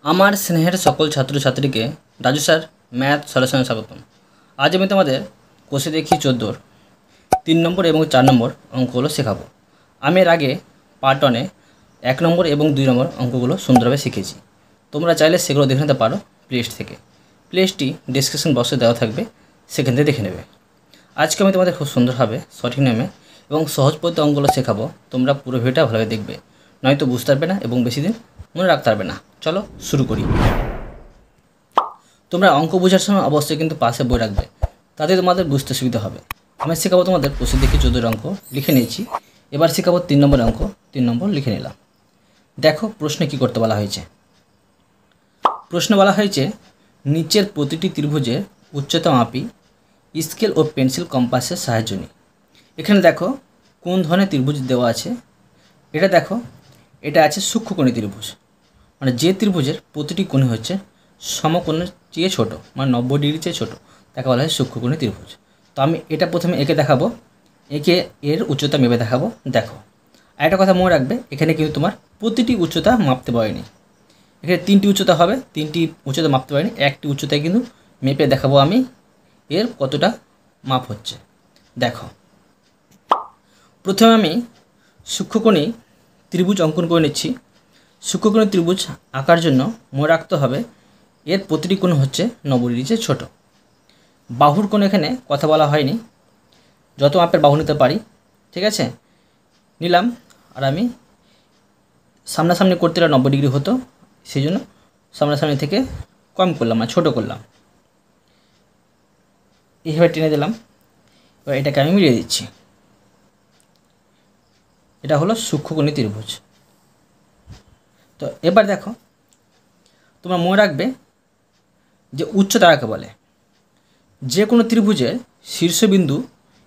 আমার স্নেহের সকল ছাত্রছাত্রীকে রাজু স্যার ম্যাথ সলিউশনে স্বাগতম। আজ আমি তোমাদের কোষে দেখি 14 3 নম্বর এবং 4 নম্বর অঙ্কগুলো শেখাবো। আমি এর আগে পার্ট 1-এ 1 নম্বর এবং 2 নম্বর অঙ্কগুলো সুন্দরভাবে শিখেছি। তোমরা চাইলে সেগুলো দেখে নিতে পারো প্লেলিস্ট থেকে। প্লেলিস্টটি ডিসক্রিপশন বক্সে দেওয়া থাকবে, সেখান থেকে দেখে নেবে। আজকে আমি তোমাদের খুব সুন্দরভাবে সঠিক নিয়মে এবং সহজ পদ্ধতি অঙ্কগুলো শেখাবো। তোমরা পুরো ভিডিওটা ভালোভাবে দেখবে, নয়তো বুঝতে পারবে না এবং বেশি দিন মনে রাখতে পারবে না। চলো শুরু করি। তোমরা অঙ্ক বোঝার সময় অবশ্যই কিন্তু পাশে বই রাখবে, তাতে তোমাদের বুঝতে সুবিধা হবে। আমি শেখাবো তোমাদের কোষে দেখি 14 অঙ্ক লিখে নিয়েছি। এবার শেখাবো 3 নম্বর অঙ্ক। 3 নম্বর লিখে নিলাম। দেখো প্রশ্নে কি করতে বলা হয়েছে। প্রশ্ন বলা হয়েছে নিচের প্রতিটি ত্রিভুজের উচ্চতা মাপি স্কেল ও পেন্সিল কম্পাসের সাহায্য নিই। এখানে দেখো কোন ধরনের ত্রিভুজ দেওয়া আছে। এটা দেখো, এটা আছে সূক্ষ্মকোণী ত্রিভুজ, মানে যে ত্রিভুজের প্রতিটি কোণ হচ্ছে সমকোণের চেয়ে ছোট, মানে 90 ডিগ্রি চেয়ে ছোট, তাকে বলা হয় সূক্ষ্মকোণী ত্রিভুজ। তো আমি এটা প্রথমে এঁকে দেখাবো, এঁকে এর উচ্চতা মেপে দেখাবো। দেখো একটা কথা মনে রাখবে, এখানে কিন্তু তোমার প্রতিটি উচ্চতা মাপতে পারিনি। এখানে 3টি উচ্চতা হবে, 3টি উচ্চতা মাপতে পারিনি, একটি উচ্চতায় কিন্তু মেপে দেখাবো আমি এর কতটা মাপ হচ্ছে। দেখো প্রথমে আমি সূক্ষ্মকোণী ত্রিভুজ অঙ্কন করে নিচ্ছি। সূক্ষ্মকোণী ত্রিভুজ আঁকার জন্য মনে রাখতে হবে এর প্রতিটি কোণ হচ্ছে 90 ডিগ্রি চেয়ে ছোটো। বাহুর কোণ এখানে কথা বলা হয়নি, যত মাপের বাহু নিতে পারি, ঠিক আছে, নিলাম। আর আমি সামনাসামনি করতে গেলে 90 ডিগ্রি হতো, সেই জন্য সামনাসামনি থেকে কম করলাম, মানে ছোটো করলাম। এইভাবে টেনে দিলাম। এবার এটাকে আমি মিলিয়ে দিচ্ছি। এটা হলো সূক্ষ্মকোণী ত্রিভুজ। তো এবার দেখো, তোমরা মনে রাখবে যে উচ্চতা কাকে বলে। যে কোনো ত্রিভুজের শীর্ষবিন্দু,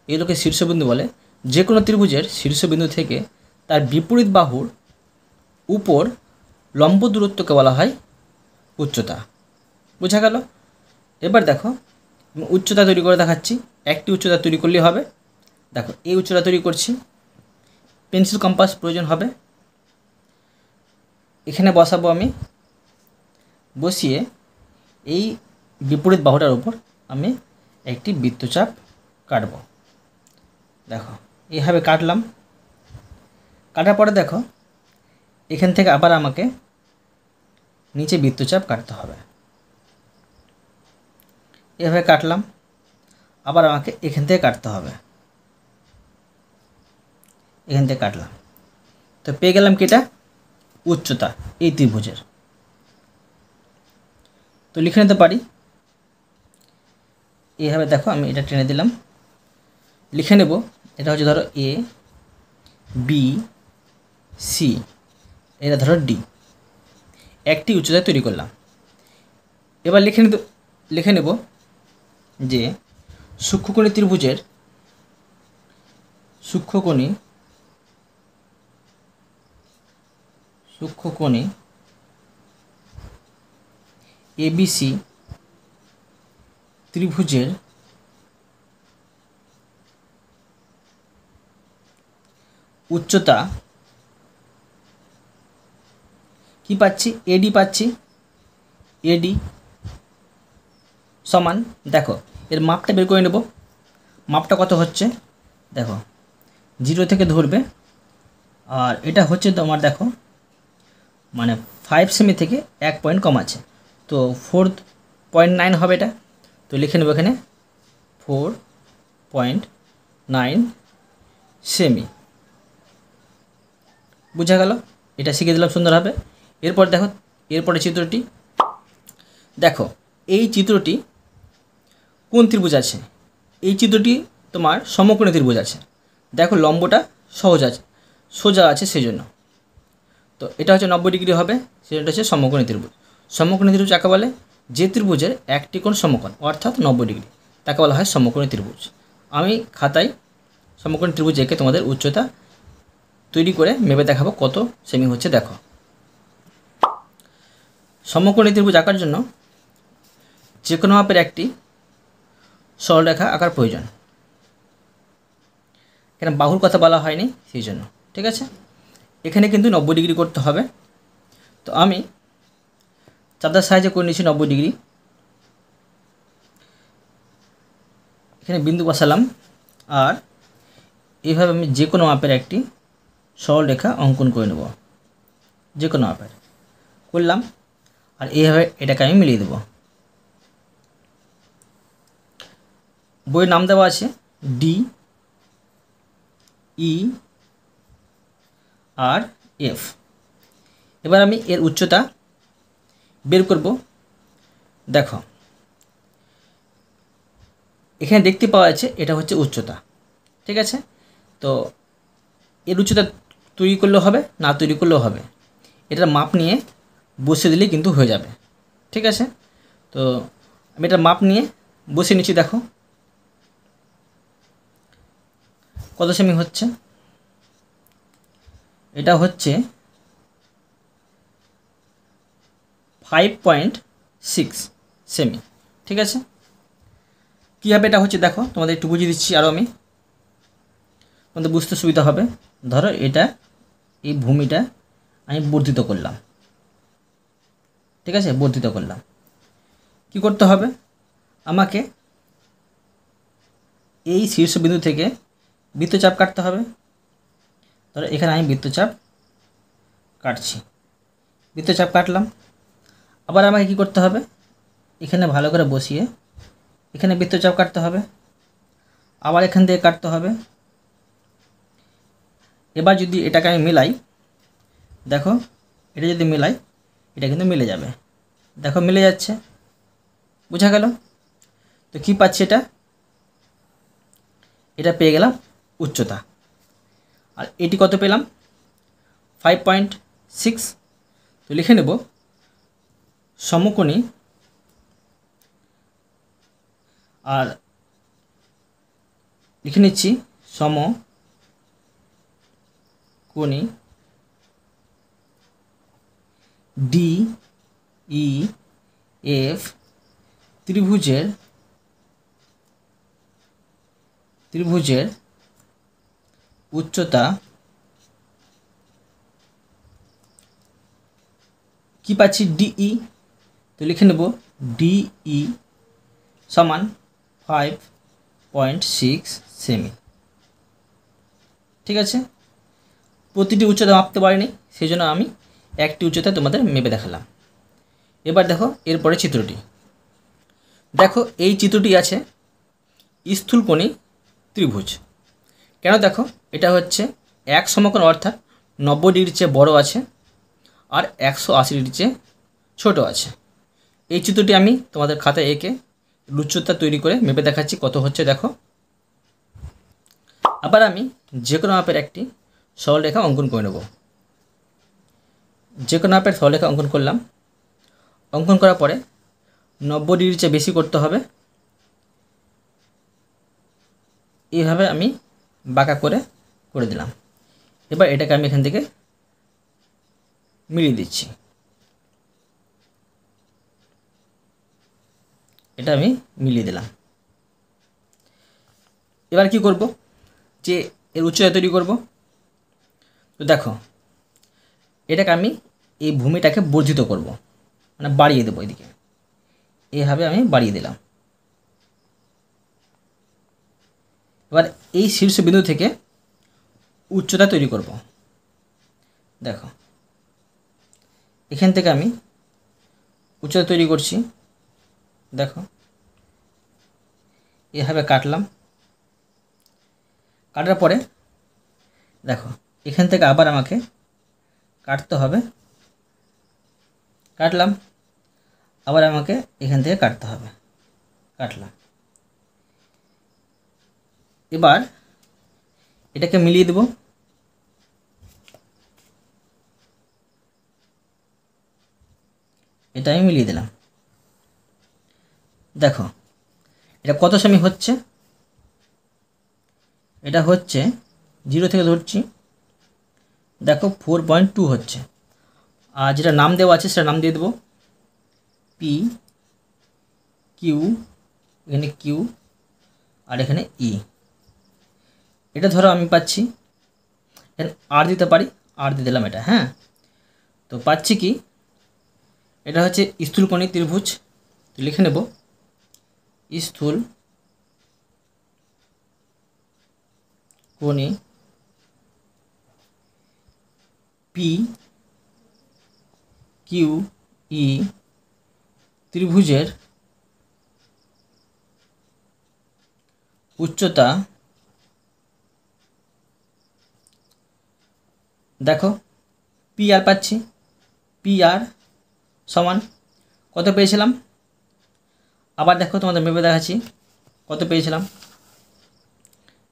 এগুলোকে শীর্ষবিন্দু বলে, যে কোনো ত্রিভুজের শীর্ষবিন্দু থেকে তার বিপরীত বাহুর উপর লম্ব দূরত্বকে বলা হয় উচ্চতা। বোঝা গেল? এবার দেখো উচ্চতা তৈরি করে দেখাচ্ছি। একটি উচ্চতা তৈরি করলেই হবে। দেখো এই উচ্চতা তৈরি করছি, পেন্সিল কম্পাস প্রয়োজন হবে। এখানে বসাবো আমি, বসিয়ে এই বিপরীত বাহুটার উপর আমি একটি বৃত্তচাপ কাটব। দেখো এইভাবে কাটলাম। কাটার পরে দেখো এখান থেকে আবার আমাকে নিচে বৃত্তচাপ কাটতে হবে। এভাবে কাটলাম, আবার আমাকে এখান থেকে কাটতে হবে, এখান থেকে কাটলাম। তো পেয়ে গেলাম কি, এটা উচ্চতা এই ত্রিভুজের। তো লিখে নিতে পারি এইভাবে। দেখো আমি এটা টেনে দিলাম, লিখে নেব। এটা হচ্ছে ধরো এ, বি, সি, এটা ধরো ডি। একটি উচ্চতা তৈরি করলাম। এবার লিখে নেব যে সূক্ষ্মকোণী ত্রিভুজের সূক্ষ্মকোণী এবিসি ত্রিভুজের উচ্চতা কি পাচ্ছি, এডি পাচ্ছি। এডি সমান, দেখো এর মাপটা বের করে নেব। মাপটা কত হচ্ছে দেখো, 0 থেকে ধরবে, আর এটা হচ্ছে তোমার দেখো মানে 5 সেমি থেকে 1 পয়েন্ট কম আছে, তো 4.9 হবে এটা। তো লিখে নেব এখানে 4.9 সেমি। বোঝা গেল? এটা শিখে দিলাম সুন্দরভাবে। এরপর দেখো এরপরে চিত্রটি দেখো, এই চিত্রটি কোন ত্রিভুজ আছে। এই চিত্রটি তোমার সমকোণী ত্রিভুজ আছে। দেখো লম্বটা সোজা আছে সেই জন্য। তো এটা হচ্ছে 90 ডিগ্রি হবে, সেটা হচ্ছে সমকোণী ত্রিভুজ। সমকোণী ত্রিভুজ কাকে বলে? যে ত্রিভুজের একটি কোণ সমকোণ, অর্থাৎ 90 ডিগ্রি, তাকে বলা হয় সমকোণী ত্রিভুজ। আমি খাতায় সমকোণী ত্রিভুজ এঁকে তোমাদের উচ্চতা তৈরি করে মেপে দেখাবো কত সেমি হচ্ছে। দেখো সমকোণী ত্রিভুজ আঁকার জন্য যে কোনো মাপের একটি সরলরেখা আঁকার প্রয়োজন। এখানে বাহুর কথা বলা হয়নি সেই জন্য, ঠিক আছে। এখানে কিন্তু 90 ডিগ্রি করতে হবে। তো আমি চাঁদার সাহায্যে করে নিয়েছি 90 ডিগ্রি। এখানে বিন্দু বসালাম আর এইভাবে আমি যে কোনো মাপের একটি সরল রেখা অঙ্কন করে নেব, যে কোনো মাপের করলাম। আর এইভাবে এটাকে আমি মিলিয়ে দেব। বইয়ের নাম দেওয়া আছে ডি, ই আর এফ। এবার আমি এর উচ্চতা বের করব। দেখো এখানে দেখতে পাওয়া যাচ্ছে এটা হচ্ছে উচ্চতা, ঠিক আছে। তো এর উচ্চতা তৈরি করলেও হবে, না তৈরি করলেও হবে, এটার মাপ নিয়ে বসিয়ে দিলেই কিন্তু হয়ে যাবে, ঠিক আছে। তো আমি এটার মাপ নিয়ে বসিয়ে নিচ্ছি। দেখো কত সেমি হচ্ছে, এটা হচ্ছে 5.6 সেমি, ঠিক আছে। কীভাবে এটা হচ্ছে দেখো, তোমাদের একটু বুঝিয়ে দিচ্ছি আরও আমি, তোমাদের বুঝতে সুবিধা হবে। ধরো এটা, এই ভূমিটা আমি বর্ধিত করলাম, ঠিক আছে, বর্ধিত করলাম। কি করতে হবে, আমাকে এই শীর্ষবিন্দু থেকে বৃত্তচাপ কাটতে হবে। ধরো এখানে আমি বৃত্তচাপ কাটছি, বৃত্তচাপ কাটলাম। আবার আমাকে কি করতে হবে, এখানে ভালো করে বসিয়ে এখানে বৃত্তচাপ কাটতে হবে, আবার এখান থেকে কাটতে হবে। এবার যদি এটাকে আমি মিলাই, দেখো এটা যদি মিলাই, এটা কিন্তু মিলে যাবে। দেখো মিলে যাচ্ছে, বোঝা গেল। তো কি পাচ্ছি, এটা পেয়ে গেলাম উচ্চতা। আর এটি কত পেলাম, 5.6। তো লিখে নেব সমকোণী, আর লিখে নিচ্ছি সমকোণী ডি ই এফ ত্রিভুজের উচ্চতা কি পাচ্ছি, ডিই। তো লিখে নেব ডিই সমান 5.6 সেমি, ঠিক আছে। প্রতিটি উচ্চতা মাপতে পারিনি, সেই জন্য আমি একটি উচ্চতা তোমাদের মেপে দেখালাম। এবার দেখো এরপরে চিত্রটি, দেখো এই চিত্রটি আছে স্থূলকোণী ত্রিভুজ। কেন, দেখো এটা হচ্ছে এক সমকোণ, অর্থাৎ 90 ডিগ্রির চেয়ে বড় আছে আর 180 ডিগ্রির চেয়ে ছোট আছে। এই চিত্রটি আমি তোমাদের খাতায় এঁকে উচ্চতা তৈরি করে মেপে দেখাচ্ছি কত হচ্ছে। দেখো আবার আমি যে কোনো মাপের একটি সরলরেখা অঙ্কন করে নেব। যে কোনো মাপের সরলরেখা অঙ্কন করলাম। অঙ্কন করার পরে 90 ডিগ্রির চেয়ে বেশি করতে হবে। এইভাবে আমি বাঁকা করে দিলাম। এবার এটাকে আমি এখান থেকে মিলিয়ে দিচ্ছি। এটা আমি মিলিয়ে দিলাম। এবার কি করব, যে এর উচ্চতা তৈরি করব। তো দেখো এটাকে আমি এই ভূমিটাকে বর্ধিত করব, মানে বাড়িয়ে দেবো এদিকে। এইভাবে আমি বাড়িয়ে দিলাম। এবার এই শীর্ষবিন্দু থেকে উচ্চতা তৈরি করব। দেখো এখান থেকে আমি উচ্চতা তৈরি করছি। দেখো এভাবে কাটলাম, কাটার পরে দেখো এখান থেকে আবার আমাকে কাটতে হবে। কাটলাম, আবার আমাকে এখান থেকে কাটতে হবে। কাটলাম। এবার এটাকে মিলিয়ে দেব। এটা আমি মিলিয়ে দিলাম। দেখো এটা কত সেমি হচ্ছে, এটা হচ্ছে 0 থেকে ধরছি। দেখো 4.2 হচ্ছে। আর যেটা নাম দেওয়া আছে সেটা নাম দিয়ে দেবো পি কিউ, এখানে কিউ আর এখানে ই। এটা ধরো আমি পাচ্ছি, আর দিতে পারি, আর দিয়ে দিলাম এটা। হ্যাঁ, তো পাচ্ছি কি, এটা হচ্ছে স্থূলকোণী ত্রিভুজ। তো লিখে নেব স্থূল কোণী পি কিউ ই ত্রিভুজের উচ্চতা দেখো পি আর পাচ্ছি, পি আর সমান কত পেয়েছিলাম, আবার দেখো তোমাদের ভেবে দেখাচ্ছি কত পেয়েছিলাম।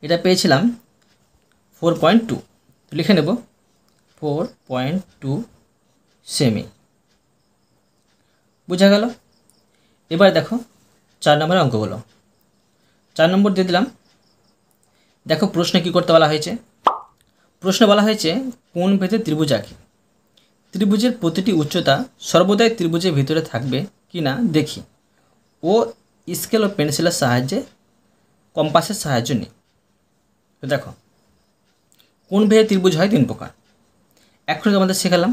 এটা পেয়েছিলাম 4.2। লিখে নেব 4.2 সেমি। বোঝা গেল। এবার দেখো 4 নম্বরের অঙ্কগুলো। 4 নম্বর দিয়ে দিলাম। দেখো প্রশ্নে কী করতে বলা হয়েছে। প্রশ্নে বলা হয়েছে কোণ ভেদে ত্রিভুজ আঁকি। ত্রিভুজের প্রতিটি উচ্চতা সর্বদাই ত্রিভুজের ভিতরে থাকবে কি না দেখি ও স্কেল ও পেন্সিলের সাহায্যে কম্পাসের সাহায্য নিই। তো দেখো কোণ ভেদে ত্রিভুজ হয় 3 প্রকার। এখন তোমাদের শেখালাম।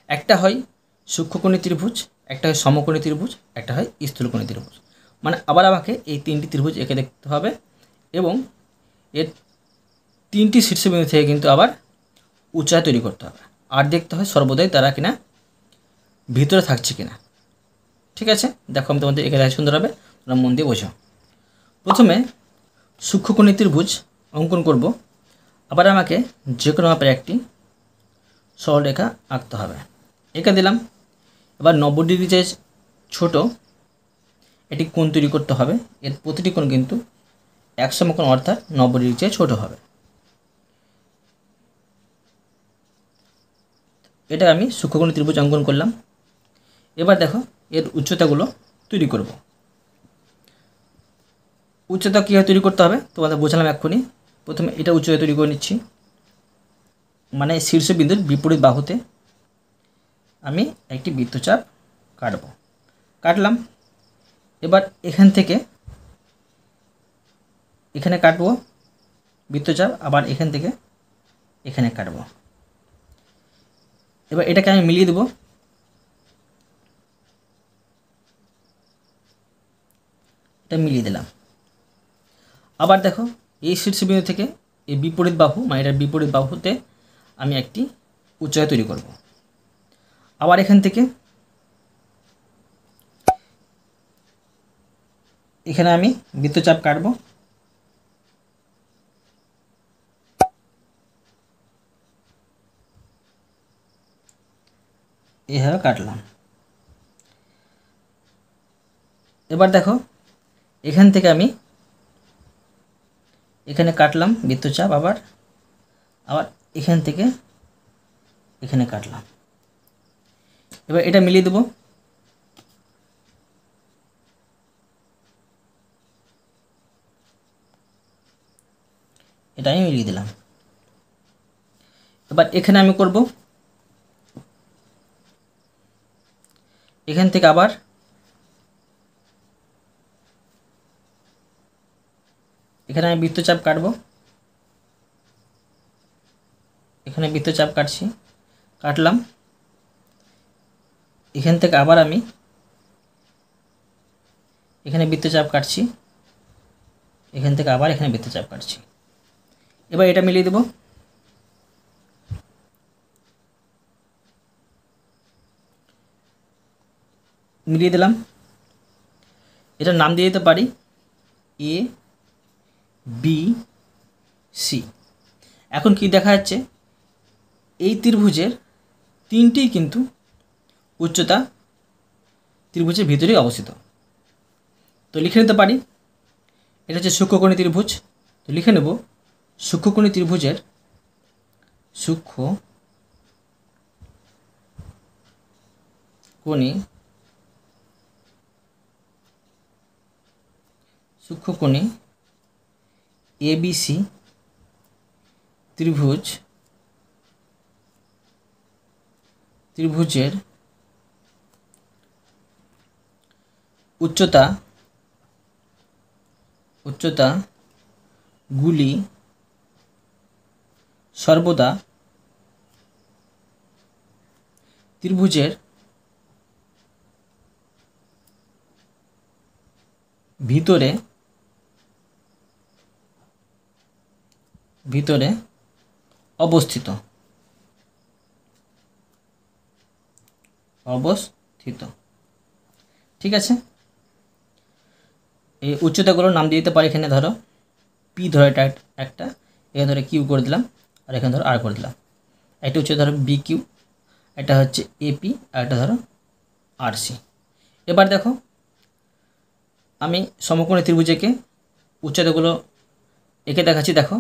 একটা হয় সূক্ষ্মকোণী ত্রিভুজ, একটা হয় সমকোণী ত্রিভুজ, একটা হয় স্থূলকোণী ত্রিভুজ। মানে আবার আমাকে এই 3টি ত্রিভুজ এঁকে দেখতে হবে এবং এর 3টি শীর্ষবিন্দু থেকে কিন্তু আবার উচ্চতা তৈরি করতে হবে। আর দেখতে হয় সর্বদাই তারা কিনা ভিতরে থাকছে কিনা। ঠিক আছে, দেখো আমি তোমাদের এঁকে দেখাচ্ছি সুন্দরভাবে, তোমরা মন দিয়ে বোঝো। প্রথমে সূক্ষ্মকোণী ত্রিভুজ অঙ্কন করব। আবার আমাকে যে কোনো মাপের একটি সরলরেখা আঁকতে হবে। এঁকে দিলাম। এবার 90 ডিগ্রি যে ছোটো এটি কোণ তৈরি করতে হবে। এর প্রতিটি কোণ কিন্তু 1 সমকোণ অর্থাৎ 90 ডিগ্রি চেয়ে ছোটো হবে। এটা আমি সূক্ষ্মকোণী ত্রিভুজ অঙ্কন করলাম। এবার দেখো এর উচ্চতাগুলো তৈরি করব। উচ্চতা কীভাবে তৈরি করতে হবে তোমাদের বোঝালাম এক্ষুনি। প্রথমে এটা উচ্চতা তৈরি করে নিচ্ছি, মানে শীর্ষবিন্দুর বিপরীত বাহুতে আমি একটি বৃত্তচাপ কাটলাম। এবার এখান থেকে এখানে কাটবো বৃত্তচাপ, আবার এখান থেকে এখানে কাটবো। এবার এটাকে আমি মিলিয়ে দেবো। এটা মিলিয়ে দিলাম। আবার দেখো এই শীর্ষবিন্দু থেকে এই বিপরীত বাহু, মানে এটার বিপরীত বাহুতে আমি একটি উচ্চতা তৈরি করব। আবার এখান থেকে এখানে আমি বৃত্তচাপ কাটবো। এইভাবে কাটলাম। এবার দেখো এখান থেকে আমি এখানে কাটলাম বৃত্তচাপ, আবার এখান থেকে এখানে কাটলাম। এবার এটা মিলিয়ে দেবো। এটা আমি মিলিয়ে দিলাম। এবার এখানে আমি করব এখান থেকে আবার এখানে আমি বৃত্তচাপ কাটবো। এখানে বৃত্তচাপ কাটলাম। এখান থেকে আবার আমি এখানে বৃত্তচাপ কাটছি, এখান থেকে আবার এখানে বৃত্তচাপ কাটছি। এবার এটা মিলিয়ে দেব। মিলিয়ে দিলাম। এটার নাম দিয়ে দিতে পারি এ বি সি। এখন কি দেখা যাচ্ছে, এই ত্রিভুজের 3টিই কিন্তু উচ্চতা ত্রিভুজের ভিতরেই অবস্থিত। তো লিখে নিতে পারি এটা হচ্ছে সূক্ষ্মকোণী ত্রিভুজ। তো লিখে নেব সূক্ষ্মকোণী ত্রিভুজের সূক্ষ্মকোণী ABC ত্রিভুজের উচ্চতা গুলি সর্বদা ত্রিভুজের ভিতরে ভিতরে অবস্থিত ঠিক আছে। এই উচ্চতাগুলোর নাম দিয়ে দিতে পারি। এখানে ধরো পি ধরো এটা একটা, এখানে ধরো কিউ করে দিলাম, আর এখানে ধরো আর করে দিলাম। একটা উচ্চতা ধরো বি কিউ, এটা হচ্ছে এপি, আর একটা ধরো আর সি। এবার দেখো আমি সমকোণী ত্রিভুজেকে উচ্চতাগুলো এঁকে দেখাচ্ছি। দেখো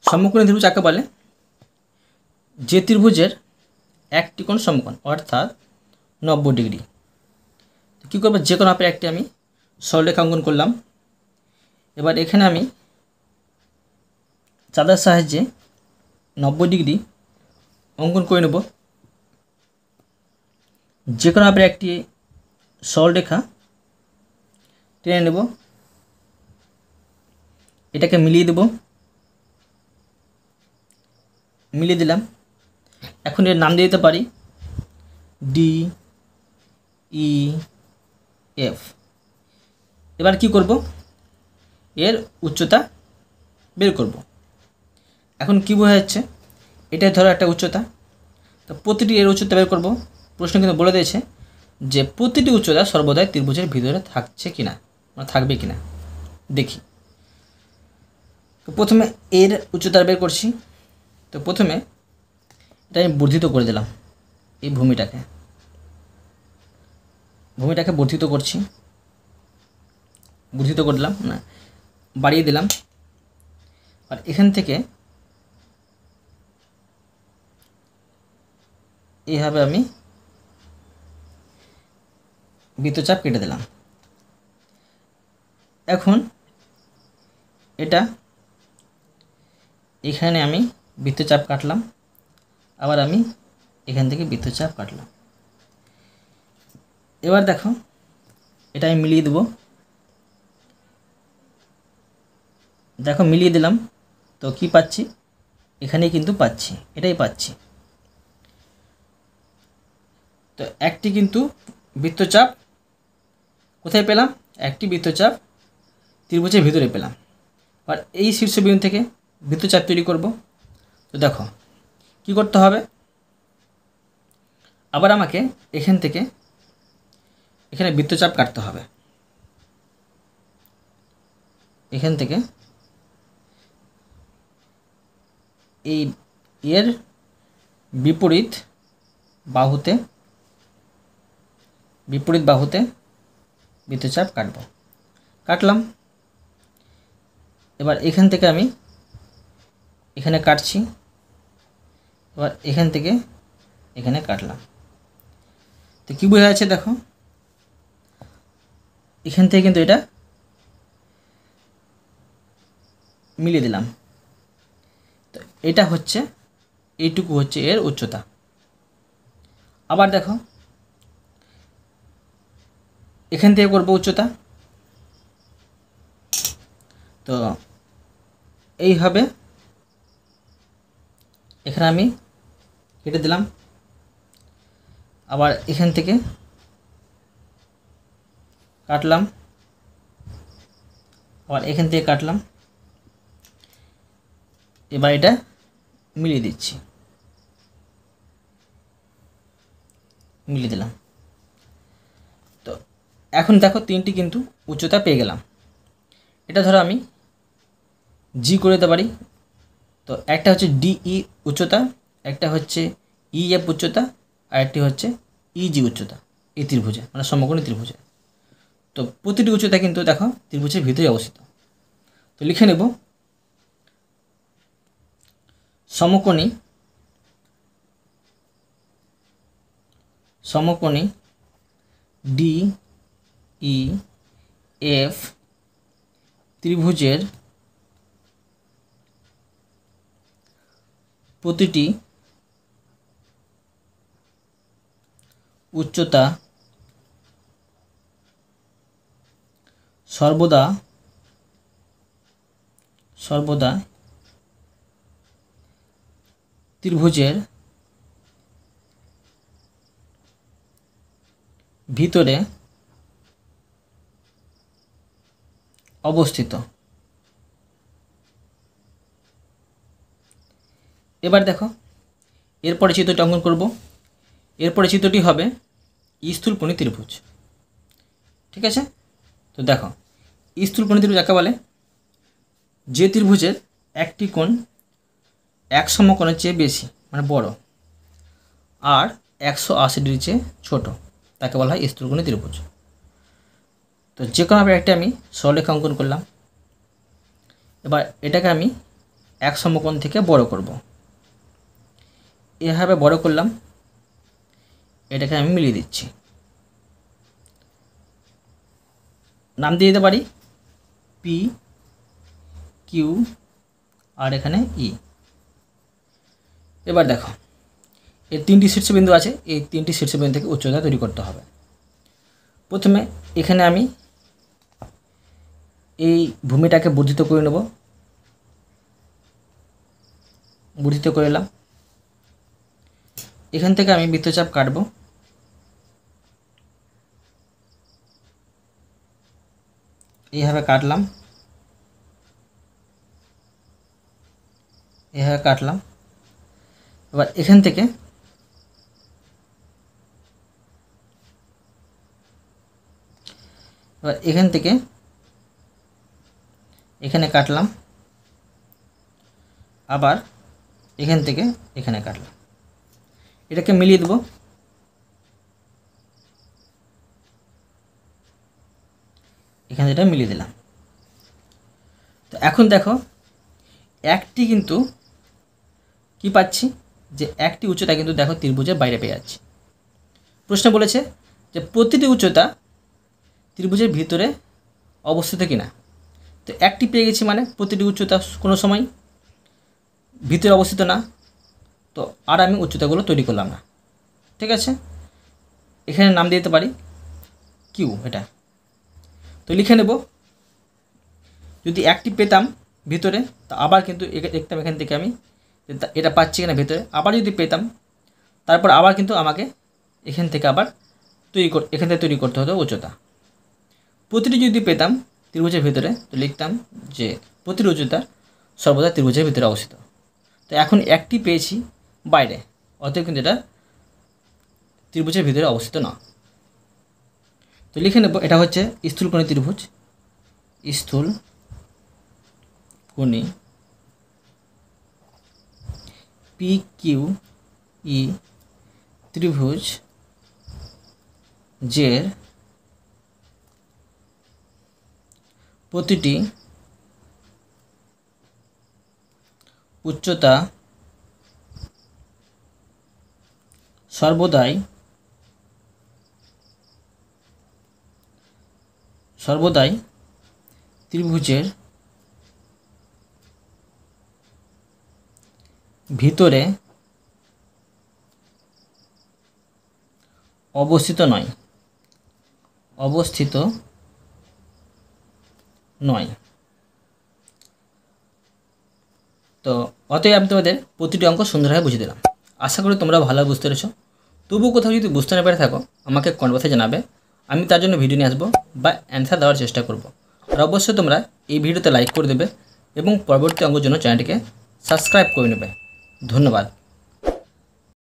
সমকোণী ত্রিভুজ কাকে বলে? যে ত্রিভুজের একটি কোণ সমকোণ অর্থাৎ 90 ডিগ্রি। কী করবো, যে কোনো একটি আমি সরলরেখা অঙ্কন করলাম। এবার এখানে আমি চাঁদার সাহায্যে 90 ডিগ্রি অঙ্কন করে নেব। যে কোনো একটি সরলরেখা টেনে নেব, এটাকে মিলিয়ে দেব, মিলিয়ে দিলাম। এখন এর নাম দিয়ে দিতে পারি ডি ই এফ। এবার কি করব, এর উচ্চতা বের করব। এখন কি বোঝা যাচ্ছে, এটাই ধরো একটা উচ্চতা, তো প্রতিটি এর উচ্চতা বের করব। প্রশ্ন কিন্তু বলে দিয়েছে যে প্রতিটি উচ্চতা সর্বদাই ত্রিভুজের ভিতরে থাকছে কিনা, মানে থাকবে কিনা দেখি। তো প্রথমে এর উচ্চতা বের করছি। তো প্রথমে এটা আমি বর্ধিত করে দিলাম, এই ভূমিটাকে বর্ধিত করছি, বর্ধিত করলাম না, বাড়িয়ে দিলাম। আর এখান থেকে এইভাবে আমি বৃত্তচাপ কেটে দিলাম। এখন এটা এখানে আমি বৃত্তচাপ কাটলাম, আবার আমি এখান থেকে বৃত্তচাপ কাটলাম। এবার দেখো এটা আমি মিলিয়ে দেব। দেখো মিলিয়ে দিলাম, তো কি পাচ্ছি, এখানে কিন্তু পাচ্ছি, এটাই পাচ্ছি। তো একটি কিন্তু বৃত্তচাপ কোথায় পেলাম, একটি বৃত্তচাপ ত্রিভুজের ভিতরে পেলাম। আর এই শীর্ষবিন্দু থেকে বৃত্তচাপ তৈরি করব। তো দেখো কি করতে হবে, আবার আমাকে এখান থেকে এখানে বৃত্তচাপ কাটতে হবে। এখান থেকে এই এর বিপরীত বাহুতে বৃত্তচাপ কাটলাম। এবার এখান থেকে আমি এখানে কাটছি, এবার এখান থেকে এখানে কাটলাম। তো কী বোঝা যাচ্ছে, দেখো এখান থেকে কিন্তু এটা মিলিয়ে দিলাম। তো এটা হচ্ছে, এইটুকু হচ্ছে এর উচ্চতা। আবার দেখো এখান থেকে করব উচ্চতা। তো এইভাবে এখানে আমি কেটে দিলাম, আবার এখান থেকে কাটলাম, আবার এখান থেকে কাটলাম। এবার এটা মিলিয়ে দিচ্ছি, মিলিয়ে দিলাম। তো এখন দেখো তিনটি কিন্তু উচ্চতা পেয়ে গেলাম। এটা ধরো আমি জি করে দিতে পারি। তো একটা হচ্ছে ডিই উচ্চতা, একটা হচ্ছে ইএফ উচ্চতা, আর একটি হচ্ছে ইজি উচ্চতা এই ত্রিভুজে, মানে সমকোণী ত্রিভুজে। তো প্রতিটি উচ্চতা কিন্তু দেখো ত্রিভুজের ভিতরে অবস্থিত। তো লিখে নেব সমকোণী ডি ই এফ ত্রিভুজের প্রতিটি উচ্চতা সর্বদা ত্রিভুজের ভিতরে অবস্থিত। এবার দেখো এরপরে চিত্রটি অঙ্কন করব। এরপরে চিত্রটি হবে স্থূলকোণী ত্রিভুজ। ঠিক আছে, তো দেখো স্থূলকোণী ত্রিভুজ কাকে বলে? যে ত্রিভুজের একটি কোণ এক সমকোণের চেয়ে বেশি মানে বড় আর 180 ডিগ্রির চেয়ে ছোট, তাকে বলা হয় স্থূলকোণী ত্রিভুজ। তো যে কোনোভাবে একটা আমি সরলরেখা অঙ্কন করলাম। এবার এটাকে আমি এক সমকোণ থেকে বড় করব। এভাবে বড় করলাম, এটাকে আমি মিলিয়ে দিচ্ছি। নাম দিয়ে দিতে পারি পি কিউ আর এখানে ই। এবার দেখো এর 3টি শীর্ষবিন্দু আছে, এই 3টি শীর্ষবিন্দু থেকে উচ্চতা তৈরি করতে হবে। প্রথমে এখানে আমি এই ভূমিটাকে বর্ধিত করে নেব, বর্ধিত করে এলাম। এখান থেকে আমি বৃত্তচাপ কাটব। এইভাবে কাটলাম, এইভাবে কাটলাম। এবার এখান থেকে এখানে কাটলাম, আবার এখান থেকে এখানে কাটলাম। এটাকে মিলিয়ে দেব। এখানে এটা মিলিয়ে দিলাম। তো এখন দেখো একটি কিন্তু কি পাচ্ছি, যে একটি উচ্চতা কিন্তু দেখো ত্রিভুজের বাইরে পেয়ে যাচ্ছি। প্রশ্নে বলেছে যে প্রতিটি উচ্চতা ত্রিভুজের ভিতরে অবস্থিত কিনা। তো একটি পেয়ে গেছি মানে প্রতিটি উচ্চতা কোনো সময় ভিতরে অবস্থিত না, তো আর আমি উচ্চতাগুলো তৈরি করলাম না। ঠিক আছে, এখানে নাম দিতে পারি কিউ। এটা তো লিখে নেব। যদি একটি পেতাম ভিতরে, তো আবার কিন্তু দেখতাম এখান থেকে আমি এটা পাচ্ছি কিনা ভিতরে। আবার যদি পেতাম তারপর আবার কিন্তু আমাকে এখান থেকে আবার এখান থেকে তৈরি করতে হতো উচ্চতা। প্রতিটি যদি পেতাম ত্রিভুজের ভিতরে, তো লিখতাম যে প্রতিটি উচ্চতা সর্বদা ত্রিভুজের ভিতরে অবস্থিত। তো এখন একটি পেয়েছি বাইরে, অতএব কিন্তু এটা ত্রিভুজের ভিতরে অবস্থিত না। তো লিখে নেব এটা হচ্ছে স্থূলকোণী ত্রিভুজ। স্থূলকোণী পি কিউ ই ত্রিভুজ যের প্রতিটি উচ্চতা সর্বদাই ত্রিভুজের ভিতরে অবস্থিত নয়। তো অতএব আমি তোমাদের প্রতিটি অঙ্ক সুন্দরভাবে বুঝিয়ে দিলাম। আশা করি তোমরা ভালোভাবে বুঝতে পেরেছো। তবুও কোথাও যদি বুঝতে না পেরে থাকো আমাকে কমেন্ট বক্সে জানাবে, আমি তার জন্য ভিডিও নিয়ে আসবো বা অ্যান্সার দেওয়ার চেষ্টা করব। আর অবশ্যই তোমরা এই ভিডিওতে লাইক করে দেবে এবং পরবর্তী অঙ্কের জন্য চ্যানেলটিকে সাবস্ক্রাইব করে নেবে। ধন্যবাদ।